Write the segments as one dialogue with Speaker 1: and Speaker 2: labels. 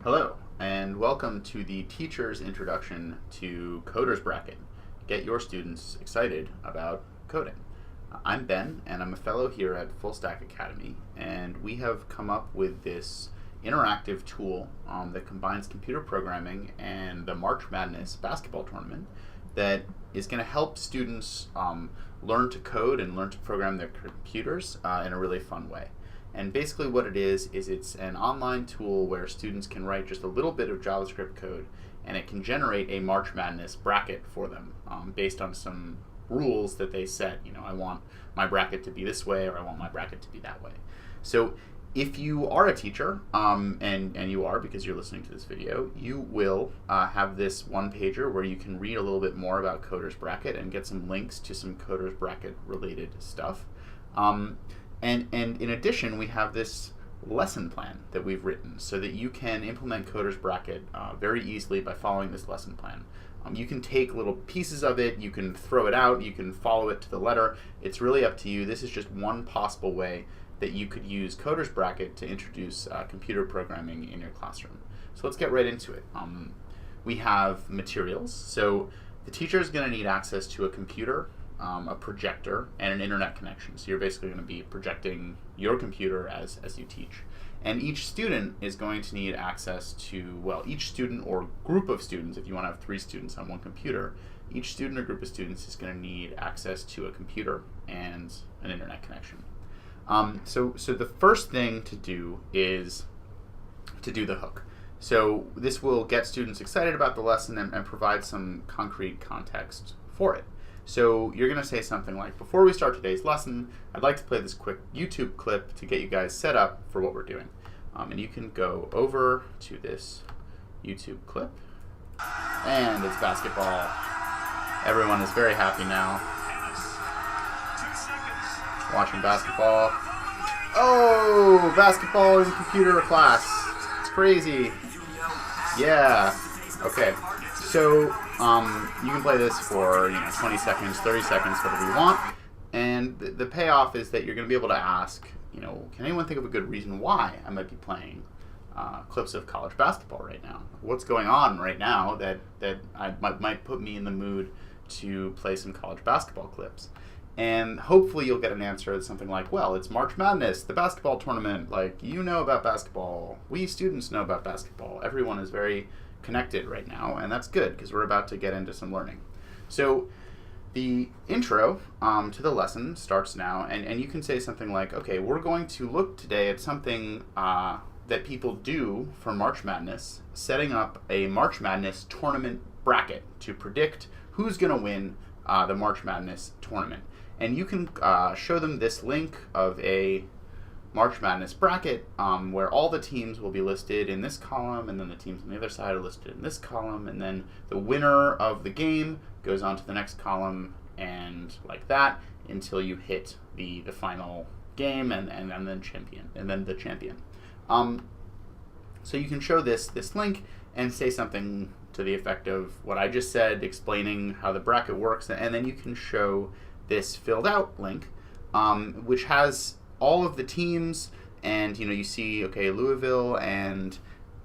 Speaker 1: Hello, and welcome to the Teacher's Introduction to Coders Bracket. Get your students excited about coding. I'm Ben, and I'm a fellow here at Full Stack Academy, and we have come up with this interactive tool that combines computer programming and the March Madness basketball tournament that is going to help students learn to code and learn to program their computers in a really fun way. And basically what it is it's an online tool where students can write just a little bit of JavaScript code and it can generate a March Madness bracket for them based on some rules that they set. You know, I want my bracket to be this way, or I want my bracket to be that way. So if you are a teacher, and you are because you're listening to this video, you will have this one pager where you can read a little bit more about Coders Bracket and get some links to some Coders Bracket related stuff. And in addition, we have this lesson plan that we've written so that you can implement Coders Bracket very easily by following this lesson plan. You can take little pieces of it, you can throw it out, you can follow it to the letter. It's really up to you. This is just one possible way that you could use Coders Bracket to introduce computer programming in your classroom. So let's get right into it. We have materials. So the teacher is going to need access to a computer, a projector, and an internet connection. So you're basically going to be projecting your computer as you teach. And each student is going to need access to, well, each student or group of students, if you want to have 3 students on one computer, each student or group of students is going to need access to a computer and an internet connection. So the first thing to do is to do the hook. So this will get students excited about the lesson and provide some concrete context for it. So you're going to say something like, before we start today's lesson, I'd like to play this quick YouTube clip to get you guys set up for what we're doing. And you can go over to this YouTube clip, and it's basketball. Everyone is very happy now. Watching basketball. Oh, basketball in computer class. It's crazy. Yeah. Okay. So you can play this for 20 seconds, 30 seconds, whatever you want. And the payoff is that you're going to be able to ask, can anyone think of a good reason why I might be playing clips of college basketball right now? What's going on right now that might put me in the mood to play some college basketball clips? And hopefully you'll get an answer that's something like, well, it's March Madness, the basketball tournament. Like, you know about basketball. We students know about basketball. Everyone is very connected right now, and that's good because we're about to get into some learning. So the intro to the lesson starts now, and you can say something like, okay, we're going to look today at something that people do for March Madness, setting up a March Madness tournament bracket to predict who's going to win the March Madness tournament. And you can show them this link of a March Madness bracket where all the teams will be listed in this column, and then the teams on the other side are listed in this column, and then the winner of the game goes on to the next column, and like that until you hit the final game and then the champion. So you can show this link and say something to the effect of what I just said, explaining how the bracket works, and then you can show this filled out link, which has all of the teams, and you see, okay, Louisville and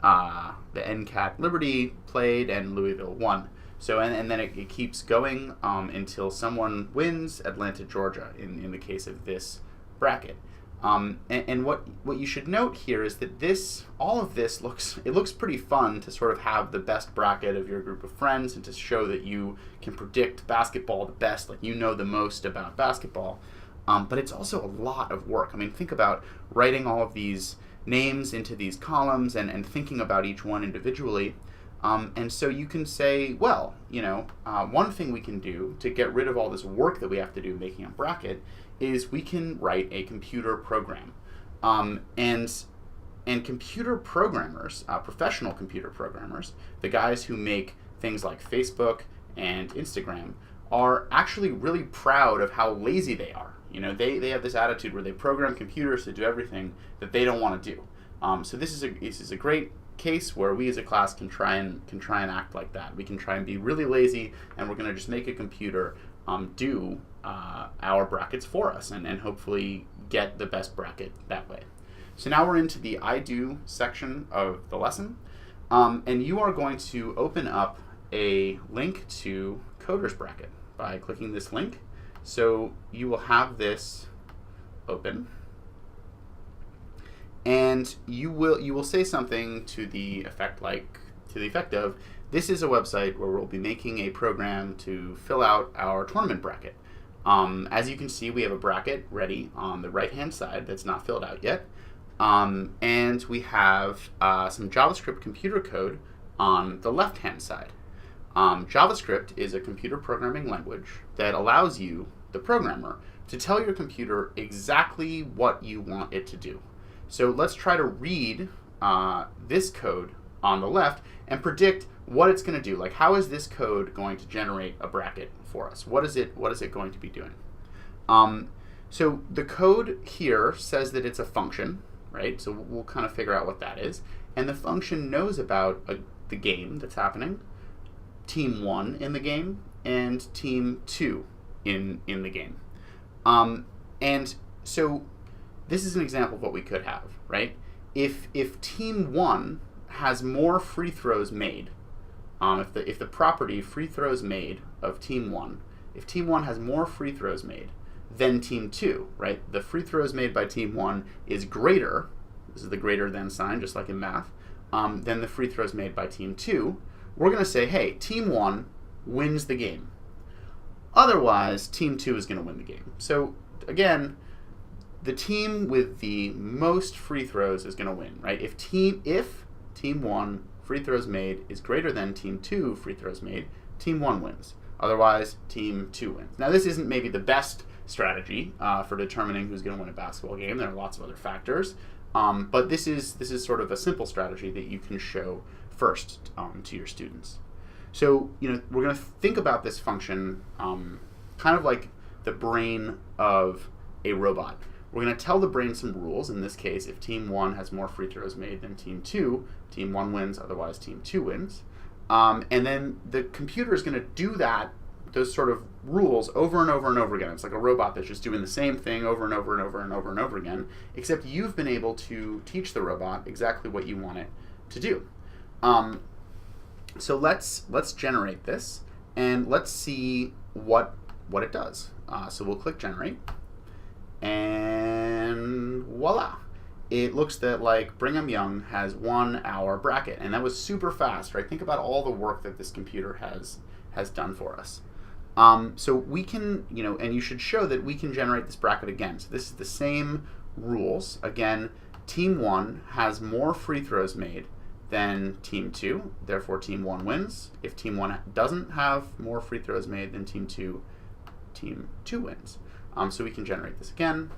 Speaker 1: the NCAT Liberty played, and Louisville won. So and then it keeps going until someone wins, Atlanta, Georgia, in the case of this bracket. And what you should note here is that all of this looks pretty fun to sort of have the best bracket of your group of friends and to show that you can predict basketball the best, like you know the most about basketball. But it's also a lot of work. I mean, think about writing all of these names into these columns and thinking about each one individually. And so you can say, well, one thing we can do to get rid of all this work that we have to do making a bracket is we can write a computer program. And computer programmers, professional computer programmers, the guys who make things like Facebook and Instagram, are actually really proud of how lazy they are. They have this attitude where they program computers to do everything that they don't want to do. So this is a great case where we as a class can try and act like that. We can try and be really lazy, and we're going to just make a computer do our brackets for us and hopefully get the best bracket that way. So now we're into the I do section of the lesson. And you are going to open up a link to Coder's Bracket by clicking this link. So you will have this open, and you will say something to the effect of, this is a website where we'll be making a program to fill out our tournament bracket. As you can see, we have a bracket ready on the right-hand side that's not filled out yet. And we have some JavaScript computer code on the left-hand side. JavaScript is a computer programming language that allows you, the programmer, to tell your computer exactly what you want it to do. So let's try to read this code on the left and predict what it's going to do. Like, how is this code going to generate a bracket for us? What is it going to be doing? So the code here says that it's a function, right? So we'll kind of figure out what that is. And the function knows about the game that's happening, team 1 in the game, and team 2 in the game. And so this is an example of what we could have, right? If team 1 has more free throws made, if the property free throws made of team 1, if team 1 has more free throws made than team 2, right? The free throws made by team 1 is greater, this is the greater than sign, just like in math, than the free throws made by team 2, we're going to say, hey, team 1 wins the game. Otherwise, team 2 is going to win the game. So again, the team with the most free throws is going to win, right? If team 1 free throws made is greater than team 2 free throws made, team 1 wins. Otherwise, team 2 wins. Now, this isn't maybe the best strategy for determining who's going to win a basketball game. There are lots of other factors, but this is sort of a simple strategy that you can show first to your students. So, we're going to think about this function kind of like the brain of a robot. We're going to tell the brain some rules. In this case, if team 1 has more free throws made than team 2, team 1 wins, otherwise team 2 wins. And then the computer is going to do those sort of rules over and over and over again. It's like a robot that's just doing the same thing over and over and over and over and over again, except you've been able to teach the robot exactly what you want it to do. So let's generate this, and let's see what it does. So we'll click generate, and voila. It looks that like Brigham Young has won our bracket, and that was super fast, right? Think about all the work that this computer has done for us. So we can, and you should show that we can generate this bracket again. So this is the same rules. Again, team 1 has more free throws made than team 2, therefore team 1 wins. If team 1 doesn't have more free throws made than team 2 wins. So we can generate this again,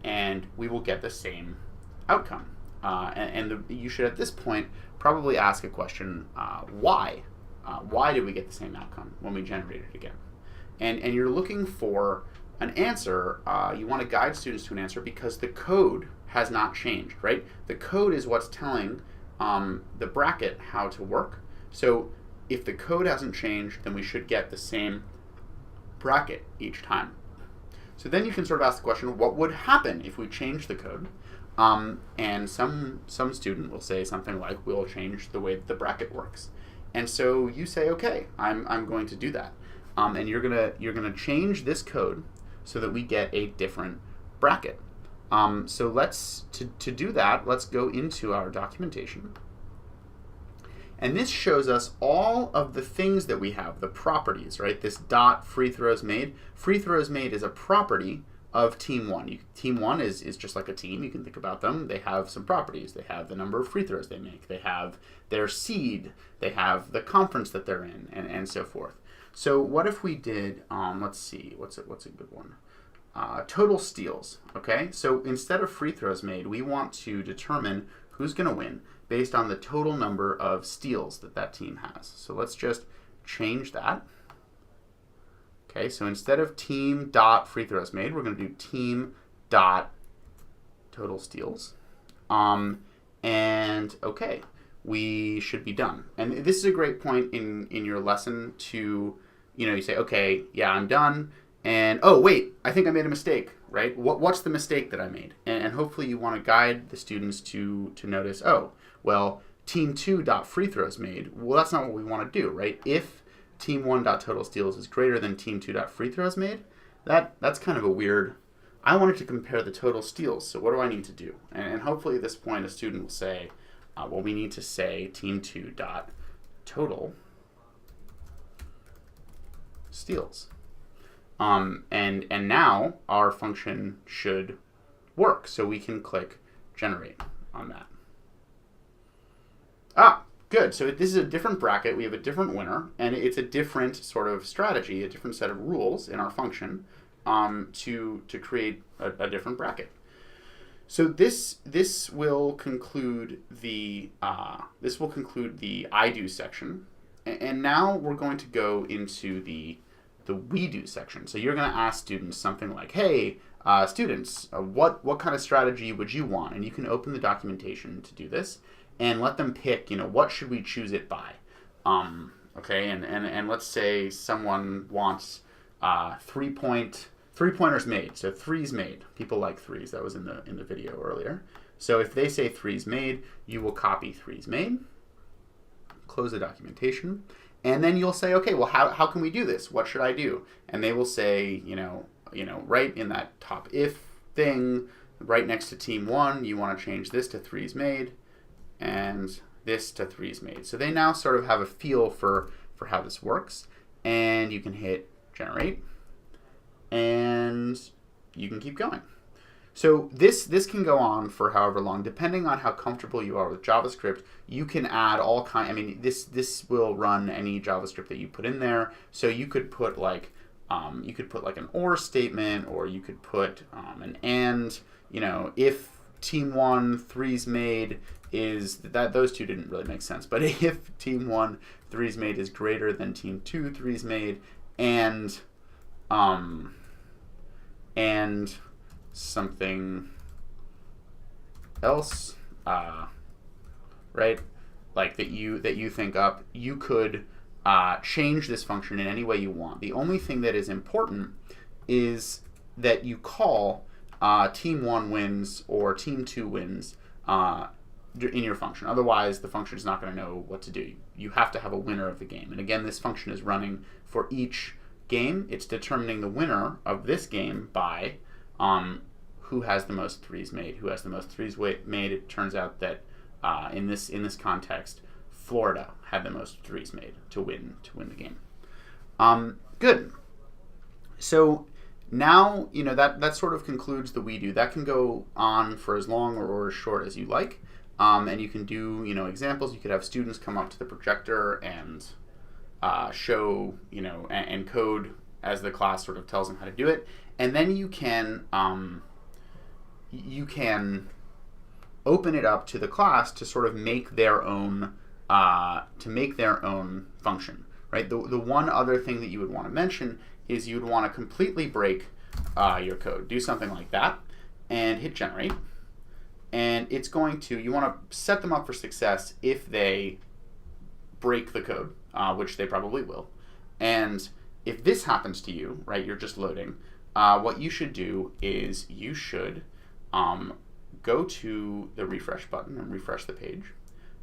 Speaker 1: and we will get the same outcome. You should at this point probably ask a question, why? Why did we get the same outcome when we generated it again? And you're looking for an answer. You want to guide students to an answer because the code has not changed, right? The code is what's telling the bracket how to work. So if the code hasn't changed, then we should get the same bracket each time. So then you can sort of ask the question, what would happen if we change the code? And some student will say something like, we'll change the way that the bracket works. And so you say, okay, I'm going to do that. And you're gonna change this code so that we get a different bracket. So to do that, let's go into our documentation. And this shows us all of the things that we have, the properties, right? This dot free throws made. Free throws made is a property of team 1. Team 1 is just like a team. You can think about them. They have some properties. They have the number of free throws they make. They have their seed. They have the conference that they're in, and so forth. So what if we did, let's see, what's a good one? Total steals, okay? So instead of free throws made, we want to determine who's going to win based on the total number of steals that team has. So let's just change that. Okay, so instead of team dot free throws made, we're going to do team dot total steals. And okay, we should be done. And this is a great point in your lesson to, you say, okay, yeah, I'm done. And oh, wait, I think I made a mistake, right? What's the mistake that I made? And hopefully you want to guide the students to notice, oh, well, team2.freethrows-made, well, that's not what we want to do, right? If team1.total-steals is greater than team2.freethrows-made, that's kind of a weird... I wanted to compare the total steals, so what do I need to do? And hopefully at this point a student will say, well, we need to say team2.total-steals. And now our function should work, so we can click generate on that. Good. So this is a different bracket. We have a different winner, and it's a different sort of strategy, a different set of rules in our function to create a different bracket. So this will conclude the I do section, and now we're going to go into the we do section. So you're going to ask students something like, hey, students, what kind of strategy would you want? And you can open the documentation to do this and let them pick, what should we choose it by? Okay, and let's say someone wants 3-pointers made, so threes made. People like threes. That was in the video earlier. So if they say threes made, you will copy threes made, close the documentation, and then you'll say, okay, well, how can we do this? What should I do? And they will say, right in that top if thing, right next to team 1, you want to change this to threes made, and this to threes made. So they now sort of have a feel for how this works, and you can hit generate, and you can keep going. So this can go on for however long, depending on how comfortable you are with JavaScript. You can add all kind. I mean, this will run any JavaScript that you put in there. So you could put like an or statement, or you could put an and. If team 1 threes made is that, those two didn't really make sense. But if team 1 threes made is greater than team 2 threes made, and something else, right? Like that you think up, you could change this function in any way you want. The only thing that is important is that you call team 1 wins or team 2 wins in your function. Otherwise, the function is not going to know what to do. You have to have a winner of the game. And again, this function is running for each game. It's determining the winner of this game by who has the most threes made. Who has the most threes made? It turns out that in this context, Florida had the most threes made to win the game. Good. So now that sort of concludes the we do. That can go on for as long or as short as you like, and you can do examples. You could have students come up to the projector and show and code as the class sort of tells them how to do it, and then you can open it up to the class to sort of make their own function, right? The one other thing that you would want to mention is you would want to completely break your code. Do something like that and hit generate, and it's going to, you want to set them up for success if they break the code, which they probably will. And if this happens to you, right, you're just loading, what you should do is you should go to the refresh button and refresh the page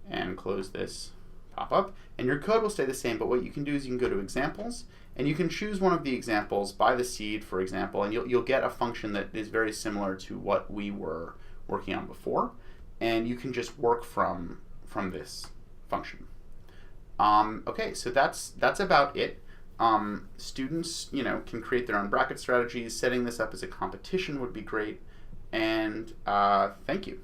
Speaker 1: and close this pop-up, and your code will stay the same. But what you can do is you can go to examples, and you can choose one of the examples by the seed, for example, and you'll get a function that is very similar to what we were working on before, and you can just work from this function. Okay, so that's about it. Students, can create their own bracket strategies. Setting this up as a competition would be great, and thank you.